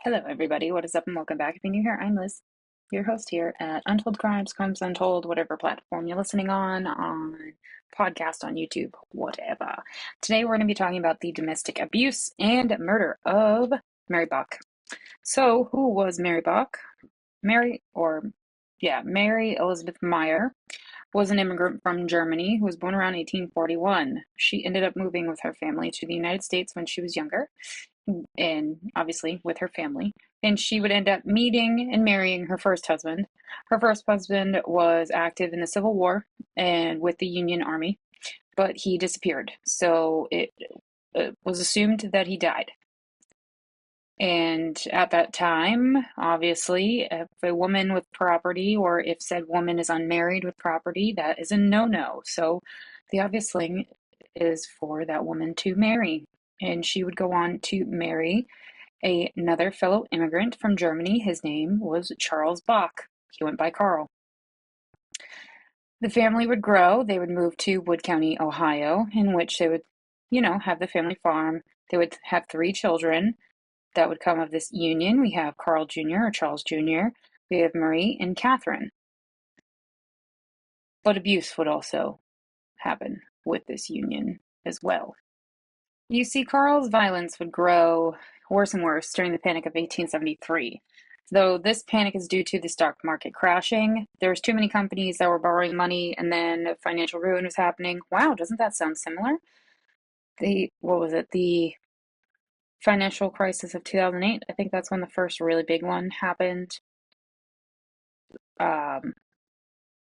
Hello, everybody. What is up, and welcome back. If you're new here, I'm Liz, your host here at Untold Crimes Untold, whatever platform you're listening on podcast, on YouTube, whatever. Today, we're going to be talking about the domestic abuse and murder of Mary Bach. So, who was Mary Bach? Mary Elizabeth Meyer was an immigrant from Germany who was born around 1841. She ended up moving with her family to the United States when she was younger, and obviously with her family. And she would end up meeting and marrying her first husband. Her first husband was active in the Civil War and with the Union Army, but he disappeared. So it was assumed that he died. And at that time, obviously, if a woman with property, or if said woman is unmarried with property, that is a no-no. So the obvious thing is for that woman to marry. And she would go on to marry another fellow immigrant from Germany. His name was Charles Bach. He went by Carl. The family would grow. They would move to Wood County, Ohio, in which they would, have the family farm. They would have three children that would come of this union. We have Carl Jr. or Charles Jr. We have Marie and Catherine. But abuse would also happen with this union as well. You see, Carl's violence would grow worse and worse during the Panic of 1873. Though this panic is due to the stock market crashing, there's too many companies that were borrowing money, and then financial ruin was happening. Wow, doesn't that sound similar? The financial crisis of 2008. I think that's when the first really big one happened. Um,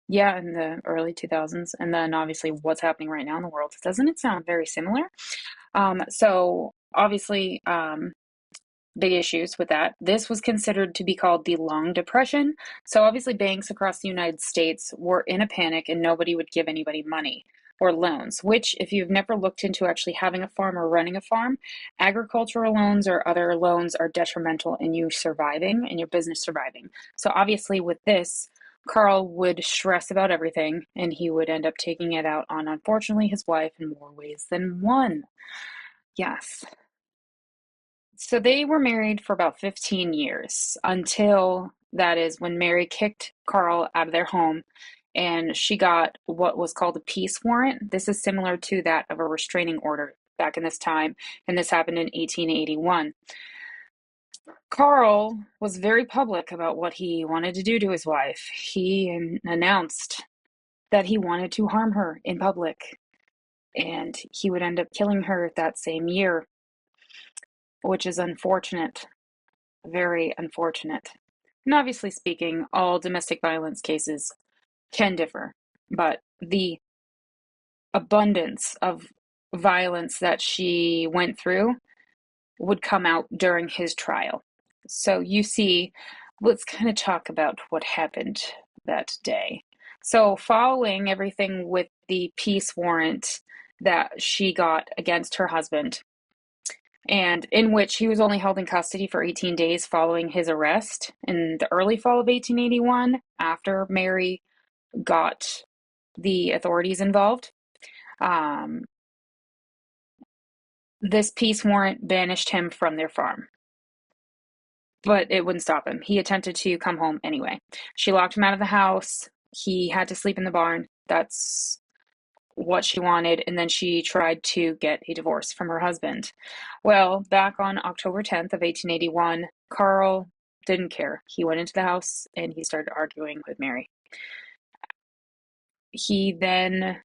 yeah, in the early 2000s. And then obviously what's happening right now in the world. Doesn't it sound very similar? So obviously, big issues with that. This was considered to be called the Long Depression. So obviously banks across the United States were in a panic and nobody would give anybody money or loans, which if you've never looked into actually having a farm or running a farm, agricultural loans or other loans are detrimental in you surviving and your business surviving. So obviously with this, Carl would stress about everything and he would end up taking it out on, unfortunately, his wife in more ways than one. Yes. So they were married for about 15 years until that is when Mary kicked Carl out of their home and she got what was called a peace warrant. This is similar to that of a restraining order back in this time, and this happened in 1881. Carl was very public about what he wanted to do to his wife. He announced that he wanted to harm her in public, and he would end up killing her that same year, which is unfortunate. Very unfortunate. And obviously speaking, all domestic violence cases can differ, but the abundance of violence that she went through would come out during his trial. So you see, let's kind of talk about what happened that day. So following everything with the peace warrant that she got against her husband, and in which he was only held in custody for 18 days following his arrest in the early fall of 1881 after Mary got the authorities involved. Um, this peace warrant banished him from their farm, but it wouldn't stop him. He attempted to come home anyway. She locked him out of the house. He had to sleep in the barn. That's what she wanted, and then she tried to get a divorce from her husband. Well, back on October 10th of 1881, Carl didn't care. He went into the house and he started arguing with Mary. He then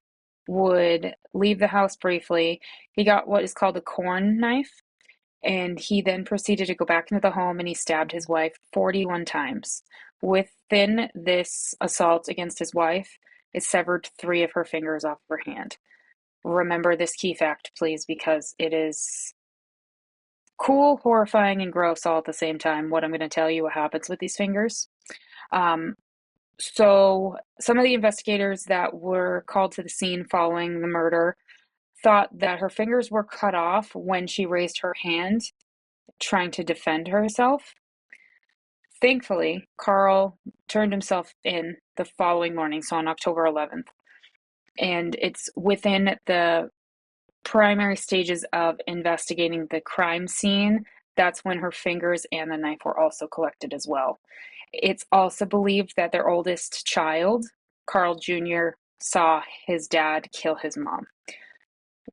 would leave the house briefly. He got what is called a corn knife, and he then proceeded to go back into the home and he stabbed his wife 41 times. Within this assault against his wife, it severed 3 of her fingers off of her hand. Remember this key fact, please, because it is cool, horrifying, and gross all at the same time. What I'm going to tell you what happens with these fingers. So some of the investigators that were called to the scene following the murder thought that her fingers were cut off when she raised her hand trying to defend herself. Thankfully, Carl turned himself in the following morning, so on October 11th. And it's within the primary stages of investigating the crime scene that's when her fingers and the knife were also collected as well. It's also believed that their oldest child, Carl Jr., saw his dad kill his mom,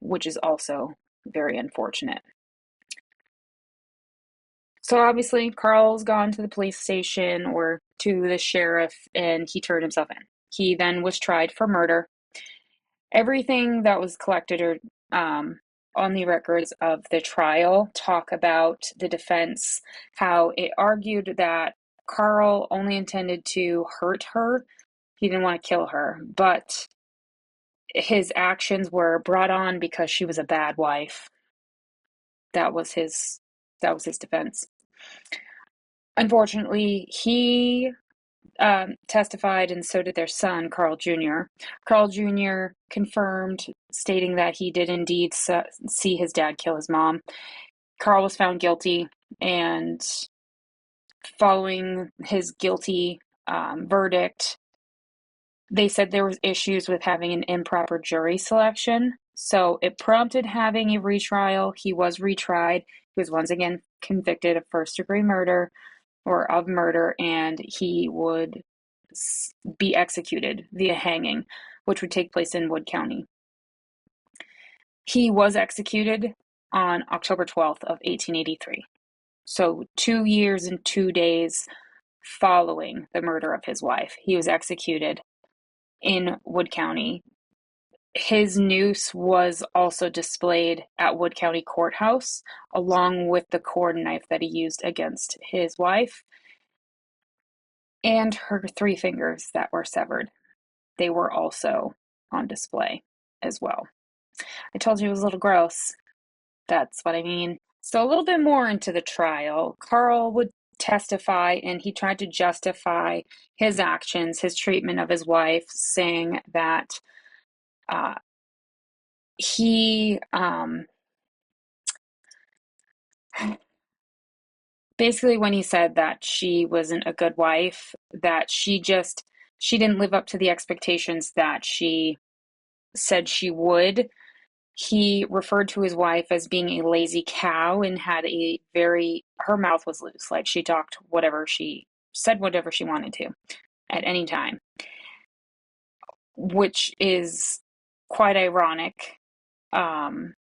which is also very unfortunate. So obviously, Carl's gone to the police station or to the sheriff and he turned himself in. He then was tried for murder. Everything that was collected or on the records of the trial talk about the defense, how it argued that Carl only intended to hurt her. He didn't want to kill her, but his actions were brought on because she was a bad wife. That was his defense. Unfortunately, he testified, and so did their son, Carl Jr. Carl Jr. confirmed, stating that he did indeed see his dad kill his mom. Carl was found guilty, and following his guilty verdict, they said there was issues with having an improper jury selection. So it prompted having a retrial. He was retried. He was once again convicted of first-degree murder or of murder, and he would be executed via hanging, which would take place in Wood County. He was executed on October 12th of 1883. So 2 years and 2 days following the murder of his wife, he was executed in Wood County. His noose was also displayed at Wood County Courthouse, along with the cord knife that he used against his wife and her 3 fingers that were severed. They were also on display as well. I told you it was a little gross. That's what I mean. So a little bit more into the trial. Carl would testify and he tried to justify his actions, his treatment of his wife, saying that he basically, when he said that she wasn't a good wife, that she didn't live up to the expectations that she said she would. He referred to his wife as being a lazy cow and had her mouth was loose. Like she talked said whatever she wanted to at any time, which is quite ironic. Um,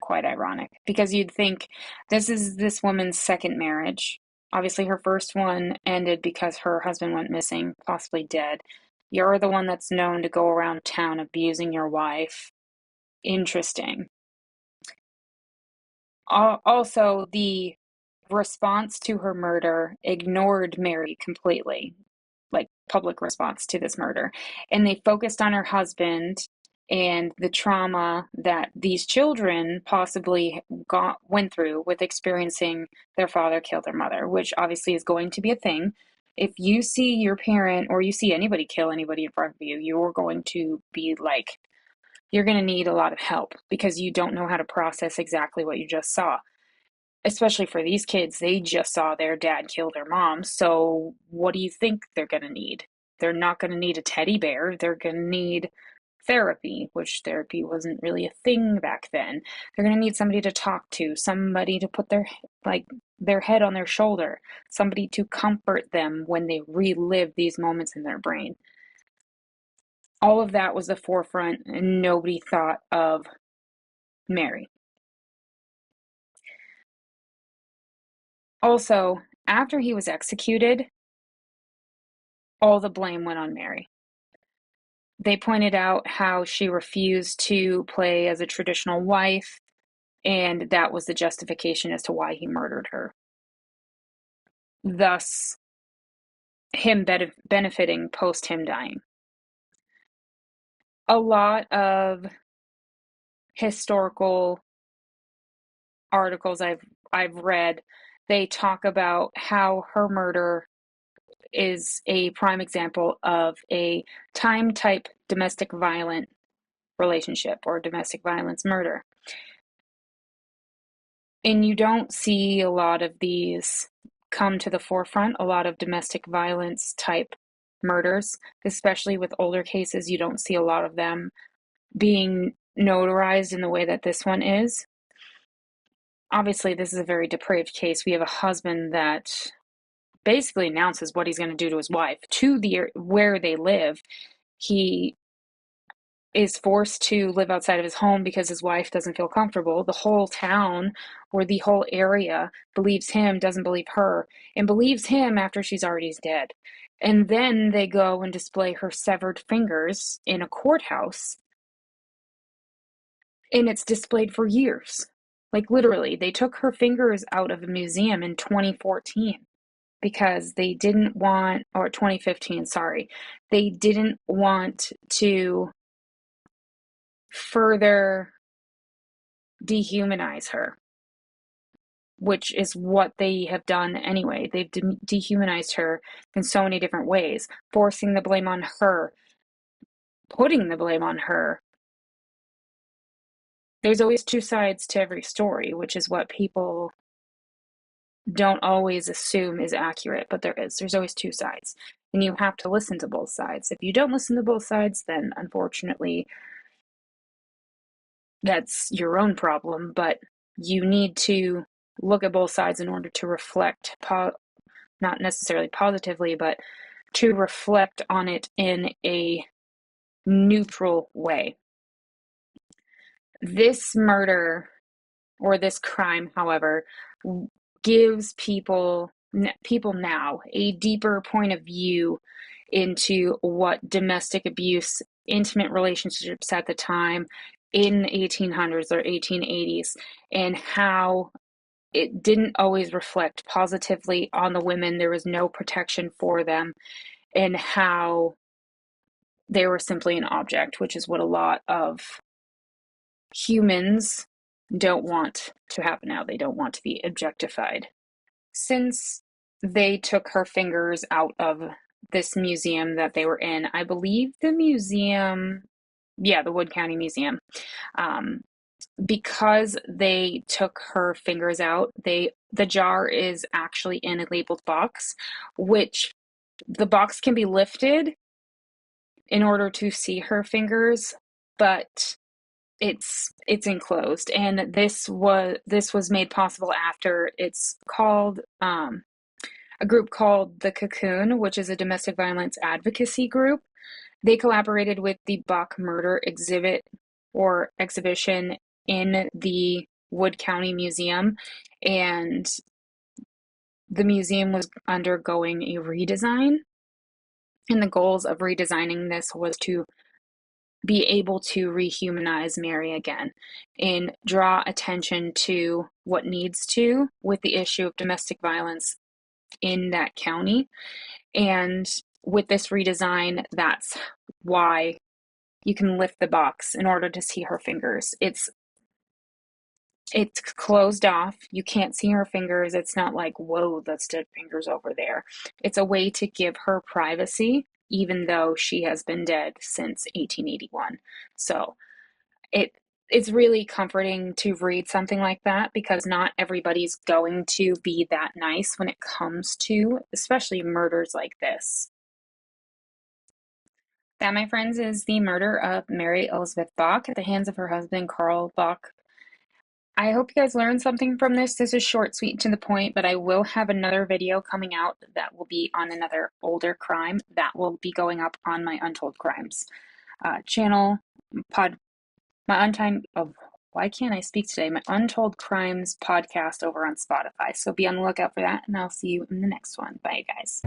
Quite ironic because you'd think this is this woman's second marriage. Obviously, her first one ended because her husband went missing, possibly dead. You're the one that's known to go around town abusing your wife. Interesting. Also, the response to her murder ignored Mary completely, like public response to this murder. And they focused on her husband and the trauma that these children possibly went through with experiencing their father kill their mother, which obviously is going to be a thing. If you see your parent or you see anybody kill anybody in front of you, you're going to be like, you're going to need a lot of help because you don't know how to process exactly what you just saw. Especially for these kids, they just saw their dad kill their mom. So what do you think they're going to need? They're not going to need a teddy bear. They're going to need therapy, which therapy wasn't really a thing back then. They're going to need somebody to talk to, somebody to put their head on their shoulder, somebody to comfort them when they relive these moments in their brain. All of that was the forefront, and nobody thought of Mary. Also, after he was executed, all the blame went on Mary. They pointed out how she refused to play as a traditional wife, and that was the justification as to why he murdered her. Thus, him benefiting post him dying. A lot of historical articles I've read, they talk about how her murder is a prime example of a time type domestic violent relationship or domestic violence murder. And you don't see a lot of these come to the forefront, a lot of domestic violence type murders, especially with older cases. You don't see a lot of them being notarized in the way that this one is. obviously this is a very depraved case. We have a husband that basically announces what he's going to do to his wife to the where they live. He is forced to live outside of his home because his wife doesn't feel comfortable. The whole town or the whole area believes him, doesn't believe her, and believes him after she's already dead. And then they go and display her severed fingers in a courthouse, and it's displayed for years. Like literally, they took her fingers out of a museum in 2014 because they didn't want, or 2015, sorry, they didn't want to further dehumanize her, which is what they have done anyway. They've dehumanized her in so many different ways, forcing the blame on her, putting the blame on her. There's always two sides to every story, which is what people don't always assume is accurate, but there is. There's always two sides, and you have to listen to both sides. If you don't listen to both sides, then unfortunately, that's your own problem, but you need to look at both sides in order to reflect, not necessarily positively, but to reflect on it in a neutral way. This murder or this crime, however, gives people now a deeper point of view into what domestic abuse, intimate relationships at the time in 1800s or 1880s, and how it didn't always reflect positively on the women. There was no protection for them, and how they were simply an object, which is what a lot of humans don't want to happen now. They don't want to be objectified. Since they took her fingers out of this museum that they were in, I believe the museum, yeah, the Wood County Museum, because they took her fingers out, the jar is actually in a labeled box, which the box can be lifted in order to see her fingers, but it's enclosed. And this was made possible after, it's called a group called The Cocoon, which is a domestic violence advocacy group. They collaborated with the Bach murder exhibition in the Wood County Museum, and the museum was undergoing a redesign. And the goals of redesigning this was to be able to rehumanize Mary again and draw attention to what needs to with the issue of domestic violence in that county. And with this redesign, that's why you can lift the box in order to see her fingers. It's closed off. You can't see her fingers. It's not like, whoa, that's dead fingers over there. It's a way to give her privacy, even though she has been dead since 1881. So it's really comforting to read something like that, because not everybody's going to be that nice when it comes to, especially murders like this. That, my friends, is the murder of Mary Elizabeth Bach at the hands of her husband, Carl Bach. I hope you guys learned something from this. This is short, sweet, and to the point, but I will have another video coming out that will be on another older crime that will be going up on my Untold Crimes channel, my why can't I speak today? My Untold Crimes podcast over on Spotify. So be on the lookout for that, and I'll see you in the next one. Bye, guys.